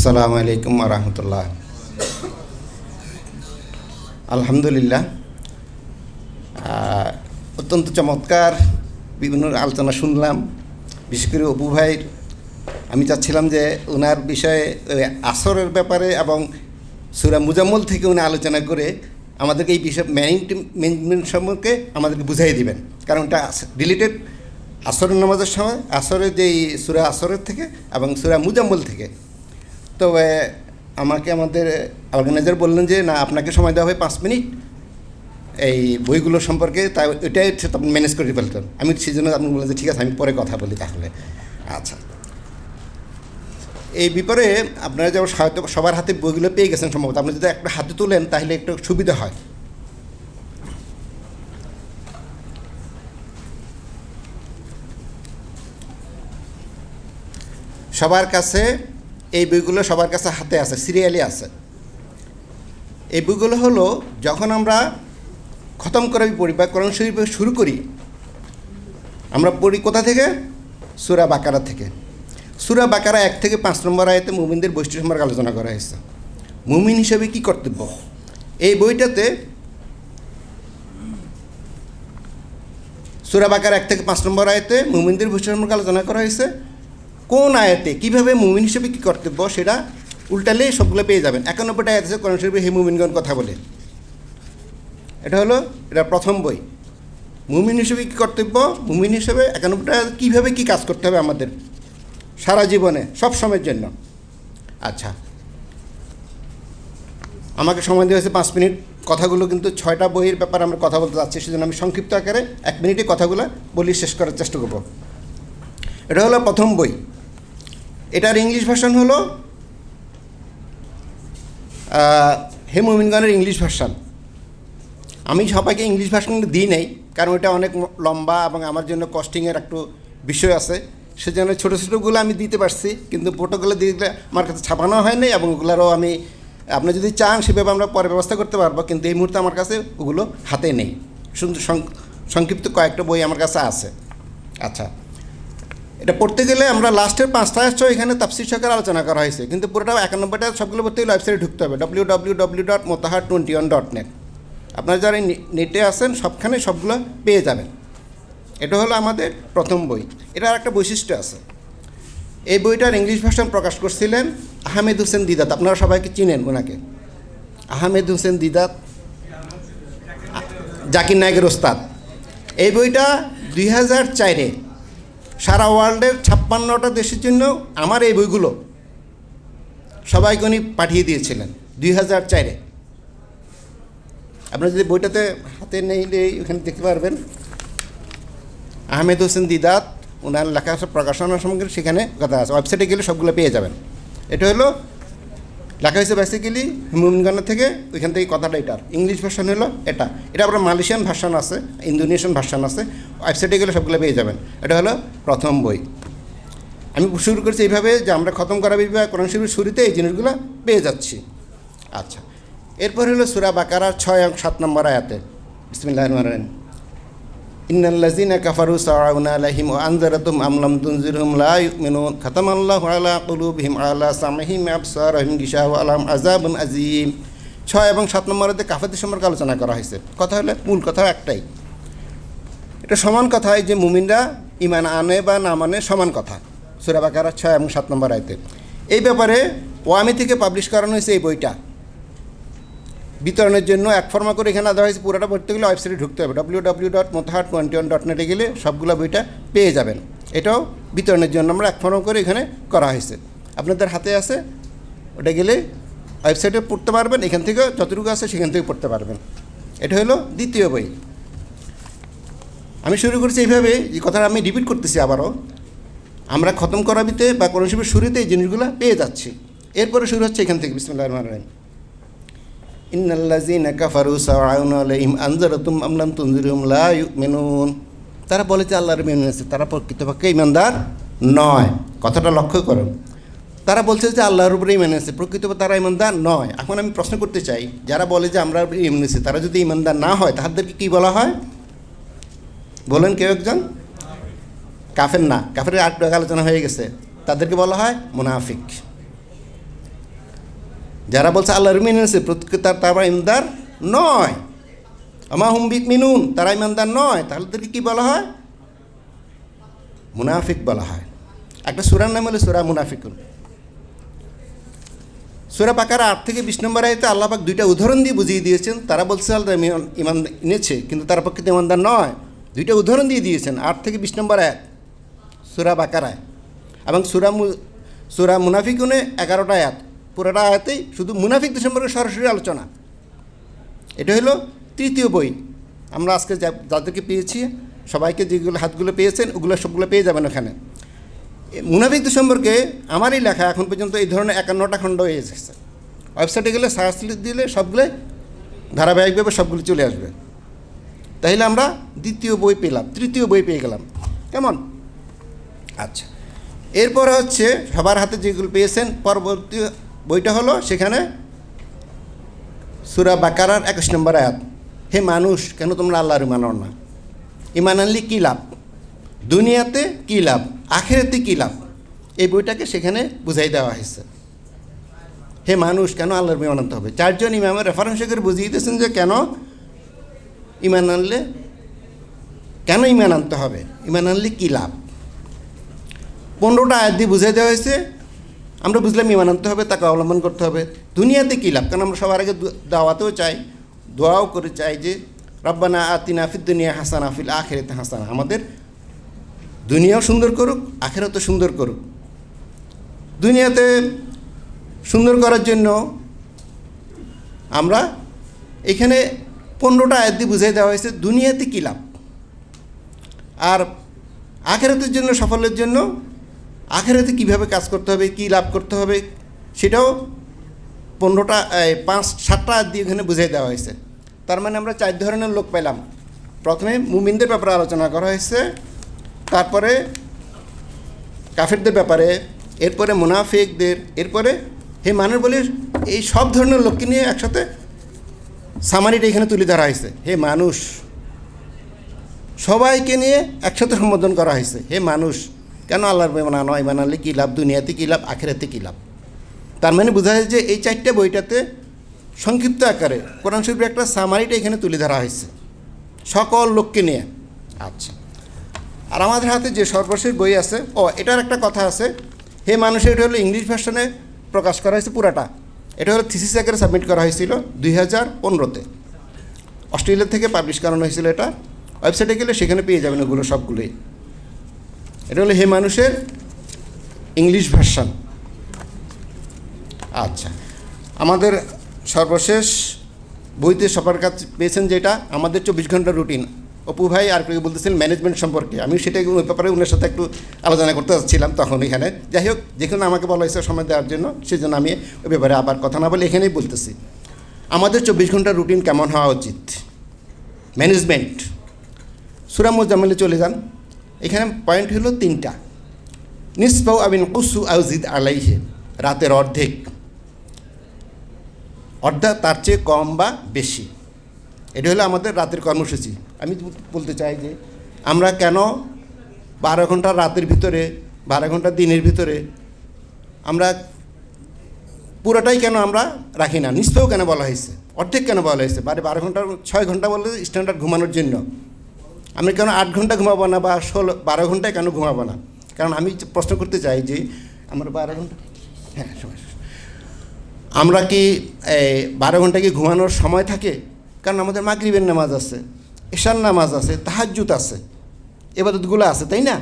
আসসালামু আলাইকুম ওয়া রাহমাতুল্লাহ। আলহামদুলিল্লাহ, অত্যন্ত চমৎকার বিভিন্ন আলোচনা শুনলাম। বিশেষ করে অপু ভাইয়ের আমি চাচ্ছিলাম যে ওনার বিষয়ে আসরের ব্যাপারে এবং সূরা মুজাম্মল থেকে উনি আলোচনা করে আমাদেরকে এই বিষয় ম্যানেজমেন্ট সম্পর্কে আমাদেরকে বুঝাই দিবেন, কারণ এটা রিলেটেড আসরের নামাজের সময়, আসরের যেই সূরা আসরের থেকে এবং সূরা মুজাম্মল থেকে। তো আমাকে আমাদের অর্গানাইজার বললেন যে না, আপনাকে সময় দেওয়া হয় 5 মিনিট এই বইগুলো সম্পর্কে, তাই ওইটাই আপনি ম্যানেজ করে ফেলতেন। আমি সেই জন্য আপনি বললেন যে ঠিক আছে, আমি পরে কথা বলি তাহলে। আচ্ছা, এই ব্যাপারে আপনারা যেমন হয়তো সবার হাতে বইগুলো পেয়ে গেছেন সম্ভবত, আপনি যদি একটা হাতে তোলেন তাহলে একটু সুবিধা হয়। সবার কাছে এই বইগুলো সবার কাছে হাতে আছে, সিরিয়ালি আছে। এই বইগুলো হলো যখন আমরা খতম করাবি পড়ি বা কোরআন শরীফ শুরু করি, আমরা পড়ি কোথা থেকে? সূরা বাকারা থেকে। সূরা বাকারা 1 থেকে 5 নম্বর আয়াতে মুমিনদের বৈশিষ্ট্য সম্পর্কে আলোচনা করা হয়েছে। মুমিন হিসেবে কী কর্তব্য, এই বইটাতে সূরা বাকারা 1 থেকে 5 নম্বর আয়াতে মুমিনদের বৈশিষ্ট্য সম্পর্কে আলোচনা করা হয়েছে। কোন আয়াতে কীভাবে মুমিন হিসেবে কী কর্তব্য সেটা উল্টালে সবগুলো পেয়ে যাবেন। 91টা আয়াত আছে কোরআন শরীফে হে মুমিনগণ কথা বলে। এটা প্রথম বই। মুমিন হিসেবে কী কর্তব্য, মুমিন হিসেবে 91টা কীভাবে কী কাজ করতে হবে আমাদের সারা জীবনে সব সময়ের জন্য। আচ্ছা, আমাকে সময় দেওয়া হয়েছে 5 মিনিট। কথাগুলো কিন্তু 6টা বইয়ের ব্যাপারে আমরা কথা বলতে যাচ্ছি, সেজন্য আমি সংক্ষিপ্ত আকারে 1 মিনিটে কথাগুলো বলি, শেষ করার চেষ্টা করব। এটা হলো প্রথম বই। এটার ইংলিশ ভার্সন হলো হে মুমিনগণের ইংলিশ ভার্সন। আমি সবাইকে ইংলিশ ভার্সন দিই নাই, কারণ ওটা অনেক লম্বা এবং আমার জন্য কস্টিংয়ের একটু বিষয় আছে। সেজন্য ছোটো ছোটোগুলো আমি দিতে পারছি, কিন্তু ফটোগুলো দিলে আমার কাছে ছাপানো হয় নাই, এবং ওগুলোরও আমি, আপনি যদি চান সেভাবে আমরা পরে ব্যবস্থা করতে পারবো, কিন্তু এই মুহূর্তে আমার কাছে ওগুলো হাতে নেই। শুধু সংক্ষিপ্ত কয়েকটা বই আমার কাছে আছে। আচ্ছা, এটা পড়তে গেলে আমরা লাস্টের 5টা এখানে তাফসীর সহকারে আলোচনা করা হয়েছে, কিন্তু পুরোটা 91টা সবগুলো পড়তে গেলে ওয়েবসাইটে ঢুকতে হবে www.motahar21.net। আপনারা যারা নেটে আছেন সবখানে সবগুলো পেয়ে যাবেন। এটা হলো আমাদের প্রথম বই। এটার একটা বৈশিষ্ট্য আছে। এই বইটার ইংলিশ ভার্সন প্রকাশ করছিলেন আহমেদ হোসেন দিদাত। আপনারা সবাইকে চিনেন ওনাকে, আহমেদ হোসেন দিদাত, জাকির নায়কের ওস্তাদ। এই বইটা 2004-এ সারা ওয়ার্ল্ডের 56টা দেশের জন্য আমার এই বইগুলো সবাইকে উনি পাঠিয়ে দিয়েছিলেন 2004-এ। আপনারা যদি বইটাতে হাতে নিলে ওখানে দেখতে পারবেন আহমেদ হোসেন দিদাত, ওনার লেখা প্রকাশনা সম্পর্কে সেখানে কথা আছে। ওয়েবসাইটে গেলে সবগুলো পেয়ে যাবেন। এটা হলো লেখা হয়েছে বেসিক্যালি মুমিনগণের থেকে, ওইখান থেকে কথাটা। এটার ইংলিশ ভার্সন হলো এটা। এটা আবার মালয়েশিয়ান ভার্সন আছে, ইন্দোনেশিয়ান ভার্সন আছে। ওয়েবসাইটে গেলে সবগুলো পেয়ে যাবেন। এটা হলো প্রথম বই। আমি শুরু করছি এইভাবে যে আমরা খতম করা বা কোরআন শরীফের শুরুতে এই জিনিসগুলো পেয়ে যাচ্ছি। আচ্ছা, এরপর হলো সূরা বাকারার 6 এবং 7 নম্বর আয়াতে বিসমিল্লাহির রহমানির রহিম ইন্নাল্লাযীনা কাফারু সাওয়াউন আলাইহিম ওয়া আনযারাতুম আম লাম তুনজিরহুম লা ইউমিনুন খাতামাল্লাহু আলা কুলুবিহিম আলা সামঈহিম ওয়া আবসারিহিম গিশাওয়া ওয়া লাহুম আযাবুন আযীম। 6 এবং 7 নম্বরেতে কাফেরদের সম্পর্কে আলোচনা করা হয়েছে। কথা হলো, মূল কথা একটাই, এটা সমান কথা যে মুমিনরা ঈমান আনে বা না মানে সমান কথা। সূরা বাকারা 6 এবং 7 নম্বর আয়াতে এই ব্যাপারে ওয়ামি থেকে পাবলিশ করানো হয়েছে। এই বইটা বিতরণের জন্য এক ফর্মা করে এখানে দেওয়া হয়েছে। পুরোটা পড়তে গেলে ওয়েবসাইটে ঢুকতে হবে www.motahar21.net গেলে সবগুলো বইটা পেয়ে যাবেন। এটাও বিতরণের জন্য আমরা এক ফর্মা করে এখানে করা হয়েছে। আপনাদের হাতে আছে, ওটা গেলে ওয়েবসাইটে পড়তে পারবেন। এখান থেকে যতটুকু আছে সেখান থেকে পড়তে পারবেন। এটা হলো দ্বিতীয় বই। আমি শুরু করছি এইভাবে, যে কথাটা আমি রিপিট করতেছি আবারও, আমরা খতম করাবিতে বা কোরআন শরীফের শুরুতে এই জিনিসগুলো পেয়ে যাচ্ছি। এরপরে শুরু হচ্ছে এখান থেকে বিসমিল্লাহির রহমানির রহিম ইন্নাল্লাযীনা কাফারু সাওয়াউন আলাইহিম আনযারাতুম আম লাম তুনজিরহুম লা ইউমিনুন। তারা বলে যে আল্লাহর ঈমান এনেছে, তারা প্রকৃতপক্ষে ঈমানদার নয়। কথাটা লক্ষ্য করুন, তারা বলছে যে আল্লাহর উপরে ঈমান এনেছে, প্রকৃতপক্ষে তারা ঈমানদার নয়। এখন আমি প্রশ্ন করতে চাই, যারা বলে যে আমরা ঈমান এনেছি, তারা যদি ঈমানদার না হয় তাদেরকে কী বলা হয়? বলেন কেউ একজন। কাফের না, কাফের আলোচনা হয়ে গেছে, তাদেরকে বলা হয় মুনাফিক। যারা বলছে আল্লাহর মিনেছে প্রত্যেকে তারা ইমানদার নয়। আমা হুম বিমিনুন, তারা ইমানদার নয়। তাহলে তাদেরকে কী বলা হয়? মুনাফিক বলা হয়। একটা সূরার নাম হলো সূরা মুনাফিকুন। সূরা বাকারা 8 থেকে 20 নম্বর আয়াতে আল্লাহ পাক দুইটা উদাহরণ দিয়ে বুঝিয়ে দিয়েছেন। তারা বলছে আল্লাহ ইমান এনেছে, কিন্তু তারা প্রকৃত ইমানদার নয়। দুইটা উদাহরণ দিয়ে দিয়েছেন 8 থেকে 20 নম্বর আয়াত সূরা বাকারায়, এবং সূরা মুনাফিকুনে 11টা আয়াত। পুরোটা আয়াতেই শুধু মুনাফিকদের সম্পর্কে সরাসরি আলোচনা। এটা হলো তৃতীয় বই। আমরা আজকে যাদেরকে পেয়েছি, সবাইকে যেগুলো হাতগুলো পেয়েছেন ওগুলো সবগুলো পেয়ে যাবেন ওখানে। মুনাফিকদের সম্পর্কে আমারই লেখা এখন পর্যন্ত এই ধরনের 51টা খণ্ড হয়ে এসেছে। ওয়েবসাইটে গেলে সার্চ দিলে সবগুলো ধারাবাহিকভাবে সবগুলো চলে আসবে। তাইলে আমরা দ্বিতীয় বই পেলাম, তৃতীয় বই পেয়ে গেলাম। কেমন? আচ্ছা, এরপরে হচ্ছে সবার হাতে যেগুলো পেয়েছেন, পরবর্তী বইটা হলো সেখানে সূরা বাকারার 21 নম্বর আয়াত। হে মানুষ, কেন তোমরা আল্লাহর ইমান আনো না? ইমান আনলে কী লাভ? দুনিয়াতে কী লাভ, আখিরাতে কী লাভ? এই বইটাকে সেখানে বুঝাই দেওয়া হয়েছে। হে মানুষ, কেন আল্লাহর ইমান আনতে হবে? 4 জন ইমামের রেফারেন্স করে বুঝিয়ে দিয়েছেন যে কেন ইমান আনলে, কেন ইমান আনতে হবে, ইমান আনলে কী লাভ। 15টা আয়াত দিয়ে বুঝাই দেওয়া হয়েছে। আমরা বুঝলাম ইমান আনতে হবে, তাকে অবলম্বন করতে হবে। দুনিয়াতে কী লাভ? কারণ আমরা সবার আগে দাওয়াতেও চাই, দোয়াও করে চাই যে রব্বানা আতিনা ফিদ দুনিয়া হাসানা ফিল আখিরাতি হাসানা। আমাদের দুনিয়াও সুন্দর করুক, আখিরাতও সুন্দর করুক। দুনিয়াতে সুন্দর করার জন্য আমরা এখানে 15টা আয়াত দিয়ে বুঝাই দেওয়া হয়েছে দুনিয়াতে কী লাভ, আর আখিরাতের জন্য, সফলের জন্য আখিরাতে কীভাবে কাজ করতে হবে, কী লাভ করতে হবে, সেটাও 7টা আয়াত দিয়ে এখানে বুঝাই দেওয়া হয়েছে। তার মানে আমরা 4 ধরনের লোক পেলাম। প্রথমে মুমিনদের ব্যাপারে আলোচনা করা হয়েছে, তারপরে কাফেরদের ব্যাপারে, এরপরে মুনাফিকদের, এরপরে হে মানুষ বলে এই সব ধরনের লোককে নিয়ে একসাথে সামারিটা এখানে তুলে ধরা হয়েছে। হে মানুষ, সবাইকে নিয়ে একসাথে সম্বোধন করা হয়েছে। হে মানুষ, কেন আল্লাহর ইমান আনো? ইমান আনলে কী লাভ, দুনিয়াতে কী লাভ, আখিরাতে কী লাভ। তার মানে বোঝা যায় যে এই 4টে বইটাতে সংক্ষিপ্ত আকারে কোরআন শরীফের একটা সামারিটা এখানে তুলে ধরা হয়েছে সকল লোককে নিয়ে। আচ্ছা, আর আমাদের হাতে যে সর্বশেষ বই আছে, এটার একটা কথা আছে। হে মানুষ, এটা হলো ইংলিশ ভার্সনে প্রকাশ করা হয়েছে পুরাটা। এটা হলো থিসিস আকারে সাবমিট করা হয়েছিল 2015-তে। অস্ট্রেলিয়া থেকে পাবলিশ করানো হয়েছিল এটা। ওয়েবসাইটে গেলে সেখানে পেয়ে যাবেন ওগুলো সবগুলোই। এটা হলো হে মানুষের ইংলিশ ভার্সন। আচ্ছা, আমাদের সর্বশেষ বইতে সবার কাছে পেয়েছেন যেটা আমাদের 24 ঘন্টার রুটিন। অপু ভাই আর কেউ বলতেছিলেন ম্যানেজমেন্ট সম্পর্কে। আমি সেটাই ওই ব্যাপারে ওনার সাথে একটু আলোচনা করতে চাচ্ছিলাম তখন এখানে। যাই হোক, যেখানে আমাকে বলা হয়েছে সময় দেওয়ার জন্য, সেই জন্য আমি ওই ব্যাপারে আবার কথা না বলে এখানেই বলতেছি। আমাদের 24 ঘন্টার রুটিন কেমন হওয়া উচিত? ম্যানেজমেন্ট। সূরা মুজাম্মিলে চলে যান, এখানে পয়েন্ট হলো 3টা। নিসফাউ আবিন কুসু আউজিদ আলাইহে, রাতের অর্ধেক, অর্থাৎ তার চেয়ে কম বা বেশি। এটা হলো আমাদের রাতের কর্মসূচি। আমি বলতে চাই যে আমরা কেন 12 ঘন্টা রাতের ভিতরে, 12 ঘন্টা দিনের ভিতরে আমরা পুরোটাই কেন আমরা রাখি না? নিশ্চয়ও কেন বলা হয়েছে, অর্ধেক কেন বলা হয়েছে? 12 ঘন্টা 6 ঘন্টা বলে স্ট্যান্ডার্ড ঘুমানোর জন্য। আমি কেন 8 ঘন্টা ঘুমাবো না বা 12 ঘন্টায় কেন ঘুমাবো না? কারণ আমি প্রশ্ন করতে চাই যে আমরা 12 ঘন্টা, হ্যাঁ সময়, আমরা কি 12 ঘন্টা কি ঘুমানোর সময় থাকে? কারণ আমাদের মাগরিবের নামাজ আছে, এশার নামাজ আছে, তাহাজ্জুদ আছে, ইবাদতগুলো আছে, তাই না?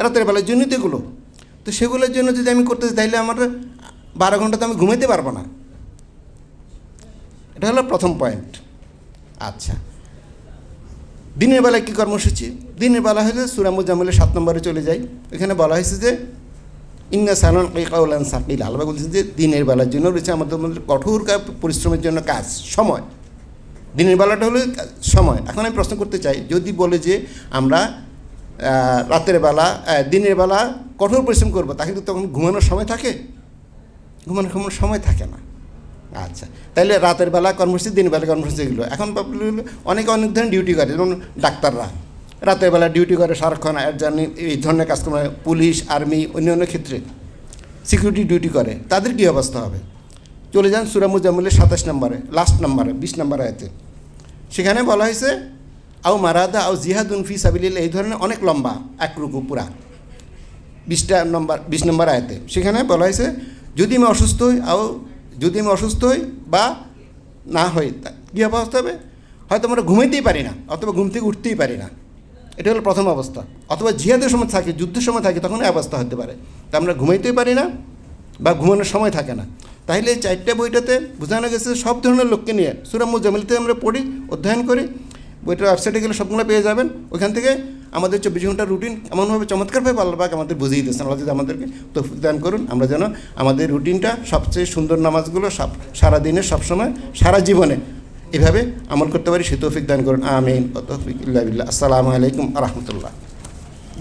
রাতের বেলার জন্যই তো এগুলো। তো সেগুলোর জন্য যদি আমি করতে চাই তাহলে আমার 12 ঘন্টা তো আমি ঘুমাইতে পারবো না। এটা হলো প্রথম পয়েন্ট। আচ্ছা, দিনের বেলায় কী কর্মসূচি? দিনের বেলা হলে সূরা মুজাম্মিলের 7 নম্বরে চলে যাই। এখানে বলা হয়েছে যে ইন্না সালান কাউলান সাকিল। আল্লাহ বলছেন যে দিনের বেলার জন্য রয়েছে আমাদের মধ্যে কঠোর পরিশ্রমের জন্য কাজ, সময়। দিনের বেলাটা হলো সময়। এখন আমি প্রশ্ন করতে চাই, যদি বলে যে আমরা রাতের বেলা, দিনের বেলা কঠোর পরিশ্রম করবো, তা কিন্তু তখন ঘুমানোর সময় থাকে? ঘুমানোর সময় থাকে না। আচ্ছা, তাহলে রাতের বেলা কর্মসূচি, দিনের বেলা কর্মসূচি এগুলো। এখন অনেক ধরনের ডিউটি করে, যেমন ডাক্তাররা রাতের বেলা ডিউটি করে সারাক্ষণ, এই ধরনের কাজ করে। পুলিশ, আর্মি, অন্য ক্ষেত্রে সিকিউরিটি ডিউটি করে, তাদের কী অবস্থা হবে? চলে যান সূরা মুজাম্মিলের 27 নম্বরে, লাস্ট নম্বরে 20 নম্বর আয়াতে। সেখানে বলা হয়েছে আও মারাদা আও জিহাদুন ফি সাবিলিল্লাহ, এই ধরনের অনেক লম্বা এক রুকু পুরা 20 নম্বর আয়াতে। সেখানে বলা হয়েছে যদি আমি অসুস্থ হই বা না হই, কী অবস্থা হবে? হয়তো আমরা ঘুমাইতেই পারি না, অথবা ঘুম থেকে উঠতেই পারি না, এটা হলো প্রথম অবস্থা। অথবা জিহাদের সময় থাকি, যুদ্ধের সময় থাকি, তখন এই অবস্থা হতে পারে। তা আমরা ঘুমাইতেই পারি না বা ঘুমানোর সময় থাকে না। তাহলে এই 4টে বইটাতে বোঝানো গেছে সব ধরনের লোককে নিয়ে। সূরা মুজাম্মিলতে আমরা পড়ি, অধ্যয়ন করি, বইটার ওয়েবসাইটে গেলে সবগুলো পেয়ে যাবেন। ওইখান থেকে আমাদের 24 ঘন্টার রুটিন এমনভাবে চমৎকারভাবে আল্লাহ পাক আমাদের বুঝিয়ে দিয়েছেন। আল্লাহ যদি আমাদেরকে তৌফিক দান করুন, আমরা যেন আমাদের রুটিনটা সবচেয়ে সুন্দর নামাজগুলো সারাদিনে, সবসময়, সারা জীবনে এভাবে আমল করতে পারি, সে তৌফিক দান করুন। আমিন। তৌফিক ইল্লা বিল্লাহ। আসসালামু আলাইকুম ওয়া রাহমাতুল্লাহ।